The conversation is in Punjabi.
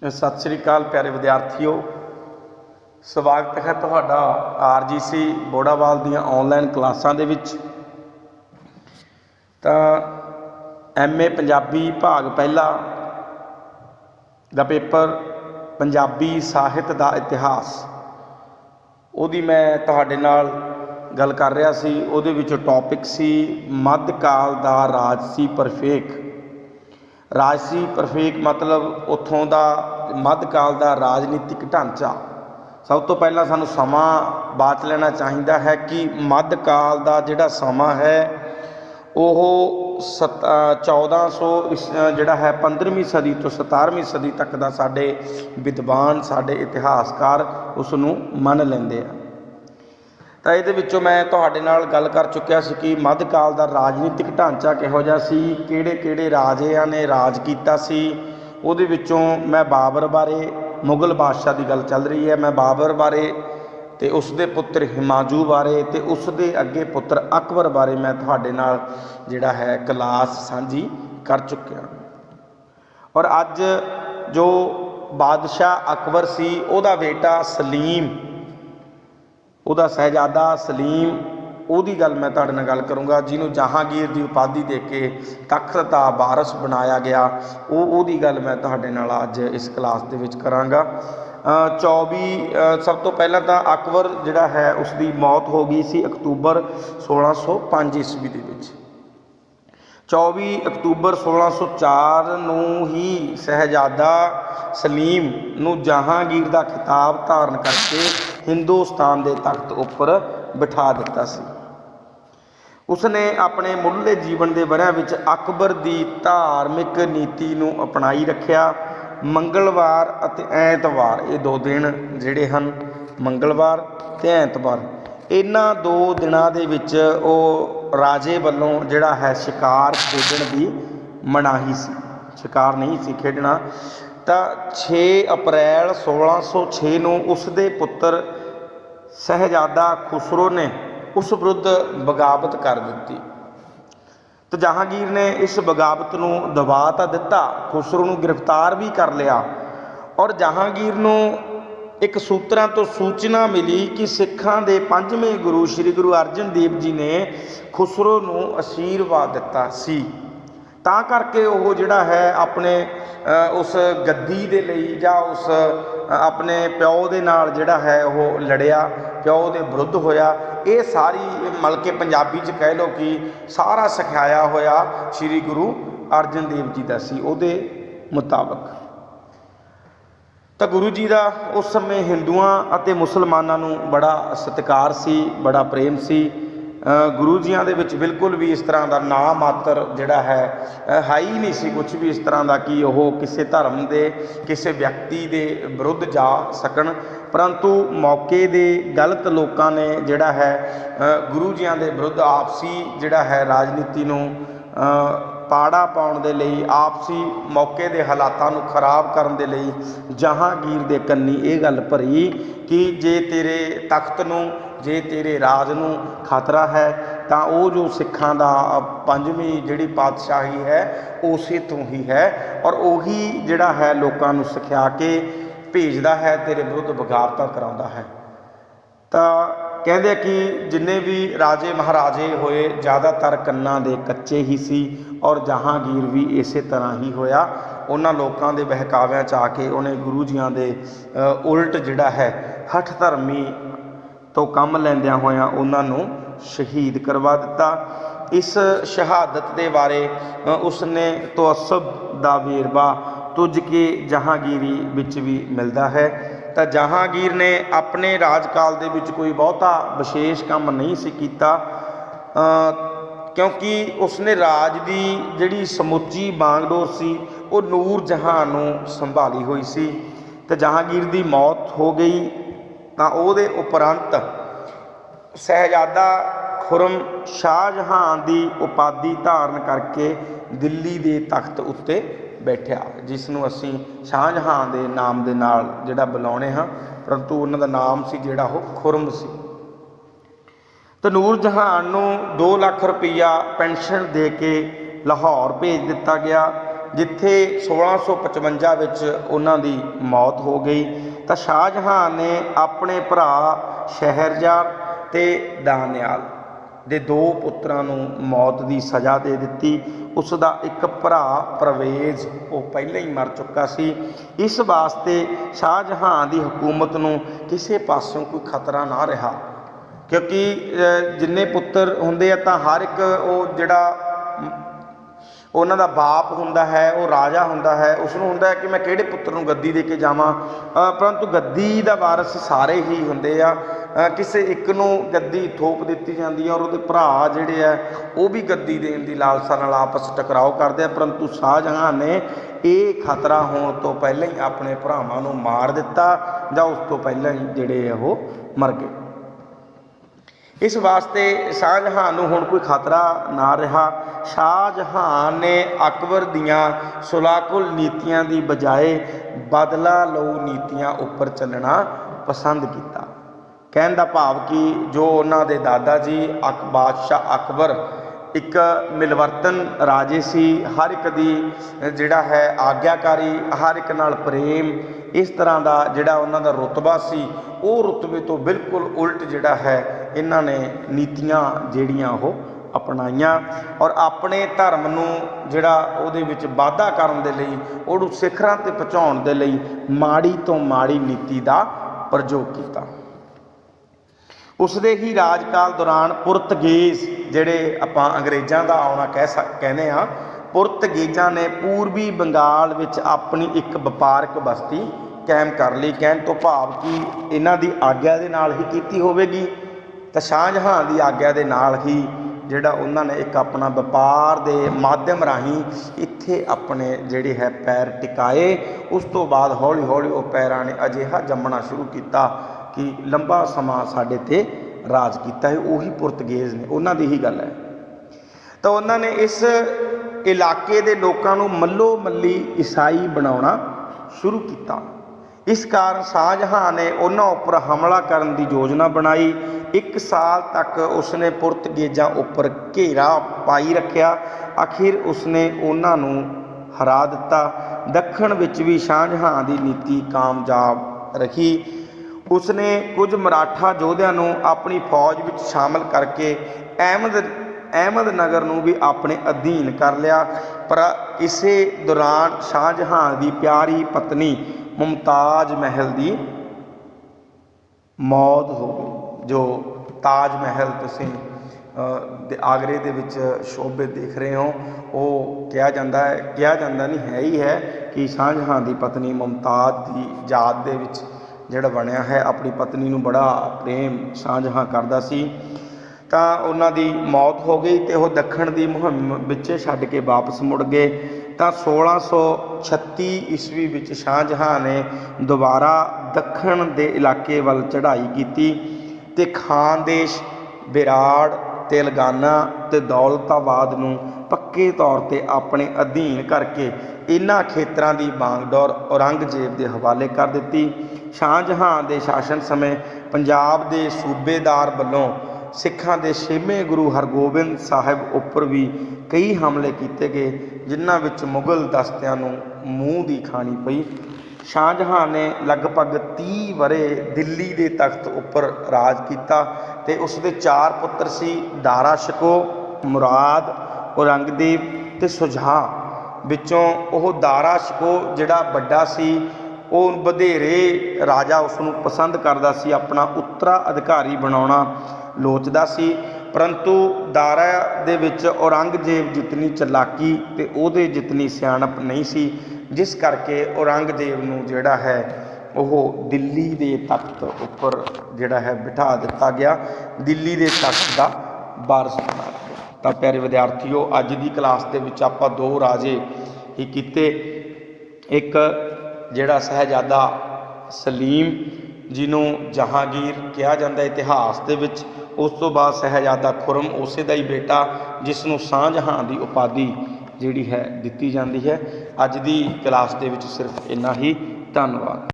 सत श्री अकाल प्यारे विद्यार्थियों, स्वागत है तुहाडा RGC बोड़ावाल दीयां ऑनलाइन क्लासां दे विच। तां MA पंजाबी भाग पहला दा पेपर पंजाबी साहित्य दा इतिहास उहदी मैं तुहाडे नाल गल कर रहा सी। उहदे विच टॉपिक सी मध्यकाल दा राजसी परिपेख। राजसी परिपेख मतलब उत्थों का मध्यकाल का राजनीतिक ढांचा। सब तो पहला सानू समा बात लेना चाहिए है कि मध्यकाल का जिहड़ा समा है वो 1400 जिहड़ा है 15वीं सदी तो 17वीं सदी तक का साडे विद्वान साडे इतिहासकार उसनू मन लेंदे आ। तो ये मैं तुहाडे नाल गल कर चुकिया सी कि मध्यकाल का राजनीतिक ढांचा किहो जिहा सी, किहड़े राजिਆਂ ने राज कीता सी। उहदे विचों मैं बाबर बारे, मुगल बादशाह की गल चल रही है, मैं बाबर बारे ते उसदे पुत्र हिमाजू बारे ते उसदे अगे पुत्र अकबर बारे मैं तुहाडे नाल जिहड़ा है क्लास सांझी कर चुकिया। और अज जो बादशाह अकबर सी उहदा बेटा सलीम, उहदा शहजादा सलीम, उहदी गल मैं तुहाडे नाल गल करूँगा, जिन्होंने जहांगीर की उपाधि दे के तख्त दा वारस बनाया गया। उहदी गल मैं तुहाडे नाल अज इस क्लास दे विच करांगा। 24 सब तो पहला तो अकबर जिहड़ा है उसकी मौत हो गई सी अक्तूबर 1605 ईस्वी दे विच। 24 अक्तूबर 1604 नूं ही शहजादा सलीम नूं जहांगीर का खिताब धारण करके हिंदुस्तान के तख्त उपर बिठा दिता सी। उसने अपने मुढ़ले जीवन के वरियां विच अकबर की धार्मिक नीति नूं अपनाई रखिया। मंगलवार अते ऐतवार ये दो दिन जिहड़े हन, मंगलवार ते ऐतवार, इन्हां दो दिनां दे विच ओ राजे वल्लों जिहड़ा है शिकार खेडण की मनाही सी। शिकार नहीं सी खेडना। तो 6 अप्रैल 1606 नूं उसदे पुत्र शहजादा खुसरो ने उस विरुद्ध बगावत कर दी। तो जहांगीर ने इस बगावत नूं दबा तो दिता, खुसरो नूं गिरफ्तार भी कर लिया। और जहांगीर नूं एक सूत्रां तो सूचना मिली कि सिखां दे 5वें गुरु श्री गुरु अर्जन देव जी ने खुसरो नूं आशीर्वाद दिता सी। तां करके वो जिहड़ा है अपने उस गद्दी दे लई जां उस अपने प्यो दे नाल जिहड़ा है वो लड़िया, प्यो दे विरुद्ध होया। ये सारी मल के पंजाबी च कह लो कि सारा सिखाया होया श्री गुरु अर्जन देव जी दा सी उहदे मुताबक। तो गुरु जी का उस समय हिंदुआं अते मुसलमानां नूं बड़ा सत्कार सी, बड़ा प्रेम सी। गुरु जियां दे विच बिल्कुल भी इस तरह का ना मात्र जिहड़ा है ही नहीं सी, कुछ भी इस तरह का कि वह किसी धर्म के किसी व्यक्ति के विरुद्ध जा सकन। परंतु मौके दे गलत लोगों ने जिहड़ा है गुरु जियां दे विरुद्ध आपसी जिहड़ा है राजनीति नूं पाड़ा पाउण दे लई, आपसी मौके दे हालातां नूं खराब करन दे लई जहांगीर दे कन्नी ये गल भरी कि जे तेरे तख्त नूं, जे तेरे राज नूं खतरा है तो वो जो सिखां दा 5वीं जिहड़ी पातशाही है उसे तो ही है। और उही जिहड़ा है लोकां नूं सिखा के भेजदा है, तेरे विरुद्ध बगावतां कराउंदा है। तो कहते कि जिन्ने भी राजे महाराजे होए ज़्यादातर कन्नां दे कच्चे ही सी। और जहांगीर भी इस तरह ही होया। उन्हां लोकां दे बहकाविਆਂ च आके उन्हें गुरु जियां दे उल्ट जिहड़ा है हठ धर्मी तो कम लैंदियां होया उन्हां नूं शहीद करवा दिता। इस शहादत के बारे उसने तअस्सुब दा वेरवा तुझ के जहांगीरी विच भी मिलता है। तो जहांगीर ने अपने राजकाल दे विच कोई बहुता विशेष काम नहीं सी कीता, क्योंकि उसने राज की जिहड़ी समुची बांगडोर सी वो नूर जहां नूं संभाली हुई सी। तो जहांगीर की मौत हो गई तो उहदे उपरंत शहजादा खुरम शाहजहां की उपाधि धारण करके दिल्ली के तख्त उत्ते बैठा, जिसनों असी शाहजहां के नाम के नाल जिहड़ा बुलाउने हाँ, परंतु उन्हां दा नाम सी जिहड़ा वो खुरम सी। तो नूर जहां नूं 2 लाख रुपया पेंशन दे के लाहौर भेज दिता गया। ਜਿੱਥੇ 1655 ਵਿੱਚ ਉਹਨਾਂ ਦੀ ਮੌਤ ਹੋ ਗਈ। ਤਾਂ ਸ਼ਾਹਜਹਾਨ ਨੇ ਆਪਣੇ ਭਰਾ ਸ਼ਹਿਰਜ਼ਾਦ ਤੇ ਦਾਨਿਆਲ ਦੇ 2 ਪੁੱਤਰਾਂ ਨੂੰ ਮੌਤ ਦੀ ਸਜ਼ਾ ਦੇ ਦਿੱਤੀ। ਉਸ ਦਾ ਇੱਕ ਭਰਾ ਪਰਵੇਜ਼ ਉਹ ਪਹਿਲਾਂ ਹੀ ਮਰ ਚੁੱਕਾ ਸੀ। ਇਸ ਵਾਸਤੇ ਸ਼ਾਹਜਹਾਨ ਦੀ ਹਕੂਮਤ ਨੂੰ ਕਿਸੇ ਪਾਸੋਂ ਕੋਈ ਖਤਰਾ ਨਾ ਰਿਹਾ, ਕਿਉਂਕਿ ਜਿੰਨੇ ਪੁੱਤਰ ਹੁੰਦੇ ਆ ਤਾਂ ਹਰ ਇੱਕ ਉਹ ਜਿਹੜਾ ਉਹਨਾਂ ਦਾ ਬਾਪ ਹੁੰਦਾ ਹੈ, ਉਹ ਰਾਜਾ ਹੁੰਦਾ ਹੈ, ਉਸ ਨੂੰ ਹੁੰਦਾ ਹੈ ਕਿ ਮੈਂ ਕਿਹੜੇ ਪੁੱਤਰ ਨੂੰ ਗੱਦੀ ਦੇ ਕੇ ਜਾਵਾਂ। ਪਰੰਤੂ ਗੱਦੀ ਦਾ ਵਾਰਸ ਸਾਰੇ ਹੀ ਹੁੰਦੇ ਆ, ਕਿਸੇ ਇੱਕ ਨੂੰ ਗੱਦੀ ਥੋਪ ਦਿੱਤੀ ਜਾਂਦੀ ਹੈ ਔਰ ਉਹਦੇ ਭਰਾ ਜਿਹੜੇ ਆ ਉਹ ਵੀ ਗੱਦੀ ਦੇਣ ਦੀ ਲਾਲਸਾ ਨਾਲ ਆਪਸ ਟਕਰਾਓ ਕਰਦੇ ਆ। ਪਰੰਤੂ ਸ਼ਾਹਜਹਾਨ ਨੇ ਇਹ ਖਤਰਾ ਹੋਣ ਤੋਂ ਪਹਿਲਾਂ ਹੀ ਆਪਣੇ ਭਰਾਵਾਂ ਨੂੰ ਮਾਰ ਦਿੱਤਾ ਜਾਂ ਉਸ ਤੋਂ ਪਹਿਲਾਂ ਹੀ ਜਿਹੜੇ ਉਹ ਮਰ ਗਏ। ਇਸ ਵਾਸਤੇ ਸ਼ਾਹਜਹਾਨ ਨੂੰ ਹੁਣ ਕੋਈ ਖਤਰਾ ਨਾ ਰਿਹਾ। ਸ਼ਾਹਜਹਾਨ ਨੇ ਅਕਬਰ ਦੀਆਂ ਸੁਲਾਹੁਲ ਨੀਤੀਆਂ ਦੀ ਬਜਾਏ ਬਦਲਾ ਲਓ ਨੀਤੀਆਂ ਉੱਪਰ ਚੱਲਣਾ ਪਸੰਦ ਕੀਤਾ। ਕਹਿਣ ਦਾ ਭਾਵ ਕਿ ਜੋ ਉਹਨਾਂ ਦੇ ਦਾਦਾ ਜੀ ਬਾਦਸ਼ਾਹ ਅਕਬਰ ਇੱਕ ਮਿਲਵਰਤਨ ਰਾਜੇ ਸੀ, ਹਰ ਇੱਕ ਦੀ ਜਿਹੜਾ ਹੈ ਆਗਿਆਕਾਰੀ, ਹਰ ਇੱਕ ਨਾਲ ਪ੍ਰੇਮ, ਇਸ ਤਰ੍ਹਾਂ ਦਾ ਜਿਹੜਾ ਉਹਨਾਂ ਦਾ ਰੁਤਬਾ ਸੀ, ਉਹ ਰੁਤਬੇ ਤੋਂ ਬਿਲਕੁਲ ਉਲਟ ਜਿਹੜਾ ਹੈ ਇਹਨਾਂ ਨੇ ਨੀਤੀਆਂ ਜਿਹੜੀਆਂ ਉਹ ਅਪਣਾਈਆਂ ਔਰ ਆਪਣੇ ਧਰਮ ਨੂੰ ਜਿਹੜਾ ਉਹਦੇ ਵਿੱਚ ਵਾਧਾ ਕਰਨ ਦੇ ਲਈ, ਉਹਨੂੰ ਸਿਖਰਾਂ 'ਤੇ ਪਹੁੰਚਾਉਣ ਦੇ ਲਈ ਮਾੜੀ ਤੋਂ ਮਾੜੀ ਨੀਤੀ ਦਾ ਪ੍ਰਯੋਗ ਕੀਤਾ। ਉਸਦੇ ਹੀ ਰਾਜਕਾਲ ਦੌਰਾਨ ਪੁਰਤਗੀਜ਼ ਜਿਹੜੇ ਆਪਾਂ ਅੰਗਰੇਜ਼ਾਂ ਦਾ ਆਉਣਾ ਕਹਿੰਦੇ ਹਾਂ, ਪੁਰਤਗੀਜ਼ਾਂ ਨੇ ਪੂਰਬੀ ਬੰਗਾਲ ਵਿੱਚ ਆਪਣੀ ਇੱਕ ਵਪਾਰਕ ਬਸਤੀ ਕਾਇਮ ਕਰ ਲਈ। ਕਹਿਣ ਤੋਂ ਭਾਵ ਕਿ ਇਹਨਾਂ ਦੀ ਆਗਿਆ ਦੇ ਨਾਲ ਹੀ ਕੀਤੀ ਹੋਵੇਗੀ। ਤਾਂ ਸ਼ਾਹਜਹਾਨ ਦੀ ਆਗਿਆ ਦੇ ਨਾਲ ਹੀ ਜਿਹੜਾ ਉਹਨਾਂ ਨੇ ਇੱਕ ਆਪਣਾ ਵਪਾਰ ਦੇ ਮਾਧਿਅਮ ਰਾਹੀਂ ਇੱਥੇ ਆਪਣੇ ਜਿਹੜੇ ਹੈ ਪੈਰ ਟਿਕਾਏ। ਉਸ ਤੋਂ ਬਾਅਦ ਹੌਲੀ ਹੌਲੀ ਉਹ ਪੈਰਾਂ ਨੇ ਅਜਿਹਾ ਜੰਮਣਾ ਸ਼ੁਰੂ ਕੀਤਾ ਕਿ ਲੰਬਾ ਸਮਾਂ ਸਾਡੇ 'ਤੇ ਰਾਜ ਕੀਤਾ ਹੈ। ਉਹੀ ਪੁਰਤਗੀਜ਼ ਨੇ, ਉਹਨਾਂ ਦੀ ਹੀ ਗੱਲ ਹੈ। ਤਾਂ ਉਹਨਾਂ ਨੇ ਇਸ ਇਲਾਕੇ ਦੇ ਲੋਕਾਂ ਨੂੰ ਮੱਲੋ ਮੱਲੀ ਈਸਾਈ ਬਣਾਉਣਾ ਸ਼ੁਰੂ ਕੀਤਾ। ਇਸ ਕਾਰਨ ਸ਼ਾਹਜਹਾਨ ਨੇ ਉਹਨਾਂ ਉੱਪਰ ਹਮਲਾ ਕਰਨ ਦੀ ਯੋਜਨਾ ਬਣਾਈ। 1 ਸਾਲ ਤੱਕ ਉਸਨੇ ਪੁਰਤਗੀਜ਼ਾਂ ਉੱਪਰ ਘੇਰਾ ਪਾਈ ਰੱਖਿਆ। ਆਖਿਰ ਉਸਨੇ ਉਹਨਾਂ ਨੂੰ ਹਰਾ ਦਿੱਤਾ। ਦੱਖਣ ਵਿੱਚ ਵੀ ਸ਼ਾਹਜਹਾਨ ਦੀ ਨੀਤੀ ਕਾਮਯਾਬ ਰਹੀ। ਉਸਨੇ ਕੁਝ ਮਰਾਠਾ ਯੋਧਿਆਂ ਨੂੰ ਆਪਣੀ ਫੌਜ ਵਿੱਚ ਸ਼ਾਮਲ ਕਰਕੇ ਅਹਿਮਦਨਗਰ ਨੂੰ ਵੀ ਆਪਣੇ ਅਧੀਨ ਕਰ ਲਿਆ। ਪਰ ਇਸੇ ਦੌਰਾਨ ਸ਼ਾਹਜਹਾਨ ਦੀ ਪਿਆਰੀ ਪਤਨੀ ਮੁਮਤਾਜ਼ ਮਹਿਲ ਦੀ ਮੌਤ ਹੋ ਗਈ। ਜੋ ਤਾਜ ਮਹਿਲ ਤੁਸੀਂ ਆਗਰੇ ਦੇ ਵਿੱਚ ਸ਼ੋਭਿਤ ਦੇਖ ਰਹੇ ਹੋ, ਉਹ ਕਿਹਾ ਜਾਂਦਾ ਨਹੀਂ ਹੈ ਹੀ ਹੈ ਕਿ ਸ਼ਾਹਜਹਾਨ ਦੀ ਪਤਨੀ ਮੁਮਤਾਜ਼ ਦੀ ਯਾਦ ਦੇ ਵਿੱਚ ਜਿਹੜਾ ਬਣਿਆ ਹੈ। ਆਪਣੀ ਪਤਨੀ ਨੂੰ ਬੜਾ ਪ੍ਰੇਮ ਸ਼ਾਹਜਹਾਨ ਕਰਦਾ ਸੀ। ਤਾਂ ਉਹਨਾਂ ਦੀ ਮੌਤ ਹੋ ਗਈ ਅਤੇ ਉਹ ਦੱਖਣ ਦੀ ਮੁਹਿੰਮ ਵਿੱਚ ਛੱਡ ਕੇ ਵਾਪਸ ਮੁੜ ਗਏ। ਤਾਂ 1636 ਈਸਵੀ ਵਿੱਚ ਸ਼ਾਹਜਹਾਨ ਨੇ ਦੁਬਾਰਾ ਦੱਖਣ ਦੇ ਇਲਾਕੇ ਵੱਲ ਚੜ੍ਹਾਈ ਕੀਤੀ ਅਤੇ ਖਾਨਦੇਸ਼, ਵਿਰਾੜ, ਤੇਲੰਗਾਨਾ ਅਤੇ ਦੌਲਤਾਬਾਦ ਨੂੰ ਪੱਕੇ ਤੌਰ 'ਤੇ ਆਪਣੇ ਅਧੀਨ ਕਰਕੇ ਇਹਨਾਂ ਖੇਤਰਾਂ ਦੀ ਬਾਗਡੋਰ ਔਰੰਗਜ਼ੇਬ ਦੇ ਹਵਾਲੇ ਕਰ ਦਿੱਤੀ। ਸ਼ਾਹਜਹਾਨ ਦੇ ਸ਼ਾਸਨ ਸਮੇਂ ਪੰਜਾਬ ਦੇ ਸੂਬੇਦਾਰ ਵੱਲੋਂ ਸਿੱਖਾਂ ਦੇ 6ਵੇਂ ਗੁਰੂ ਹਰਗੋਬਿੰਦ ਸਾਹਿਬ ਉੱਪਰ ਵੀ ਕਈ ਹਮਲੇ ਕੀਤੇ ਗਏ, ਜਿਨ੍ਹਾਂ ਵਿੱਚ ਮੁਗਲ ਦਸਤਿਆਂ ਨੂੰ ਮੂੰਹ ਦੀ ਖਾਣੀ ਪਈ। ਸ਼ਾਹਜਹਾਨ ਨੇ ਲਗਭਗ 30 ਵਰ੍ਹੇ ਦਿੱਲੀ ਦੇ ਤਖਤ ਉੱਪਰ ਰਾਜ ਕੀਤਾ ਅਤੇ ਉਸ ਦੇ 4 ਪੁੱਤਰ ਸੀ, ਦਾਰਾ ਸ਼ਿਕੋ, ਮੁਰਾਦ, ਔਰੰਗਜ਼ੇਬ ਅਤੇ ਸ਼ੁਜਾ। ਵਿੱਚੋਂ ਉਹ ਦਾਰਾ ਸ਼ਿਕੋ ਜਿਹੜਾ ਵੱਡਾ ਸੀ, ਉਹ ਵਧੇਰੇ ਰਾਜਾ ਉਸ ਨੂੰ ਪਸੰਦ ਕਰਦਾ ਸੀ, ਆਪਣਾ ਉੱਤਰਾਧਿਕਾਰੀ ਬਣਾਉਣਾ ਲੋਚਦਾ ਸੀ। ਪਰੰਤੂ ਦਾਰਾ ਦੇ ਵਿੱਚ ਔਰੰਗਜ਼ੇਬ ਜਿਤਨੀ ਚਲਾਕੀ ਅਤੇ ਉਹਦੇ ਜਿਤਨੀ ਸਿਆਣਪ ਨਹੀਂ ਸੀ, ਜਿਸ ਕਰਕੇ ਔਰੰਗਜ਼ੇਬ ਨੂੰ ਜਿਹੜਾ ਹੈ ਉਹ ਦਿੱਲੀ ਦੇ ਤਖਤ ਉੱਪਰ ਜਿਹੜਾ ਹੈ ਬਿਠਾ ਦਿੱਤਾ ਗਿਆ, ਦਿੱਲੀ ਦੇ ਤਖਤ ਦਾ ਵਾਰਸ ਬਣਾ ਦਿੱਤਾ। ਤਾਂ ਪਿਆਰੇ ਵਿਦਿਆਰਥੀਓ, ਅੱਜ ਦੀ ਕਲਾਸ ਦੇ ਵਿੱਚ ਆਪਾਂ 2 ਰਾਜੇ ਹੀ ਕੀਤੇ। ਇੱਕ ਜਿਹੜਾ ਸਾਹਿਬਜ਼ਾਦਾ ਸਲੀਮ, ਜਿਹਨੂੰ ਜਹਾਂਗੀਰ ਕਿਹਾ ਜਾਂਦਾ ਇਤਿਹਾਸ ਦੇ ਵਿੱਚ। ਉਸ ਤੋਂ ਬਾਅਦ ਸਾਹਿਬਜ਼ਾਦਾ ਖੁਰਮ, ਉਸੇ ਦਾ ਹੀ ਬੇਟਾ, ਜਿਸ ਨੂੰ ਸ਼ਾਹਜਹਾਨ ਦੀ ਉਪਾਧੀ ਜਿਹੜੀ ਹੈ ਦਿੱਤੀ ਜਾਂਦੀ ਹੈ। ਅੱਜ ਦੀ ਕਲਾਸ ਦੇ ਵਿੱਚ ਸਿਰਫ ਇੰਨਾ ਹੀ। ਧੰਨਵਾਦ।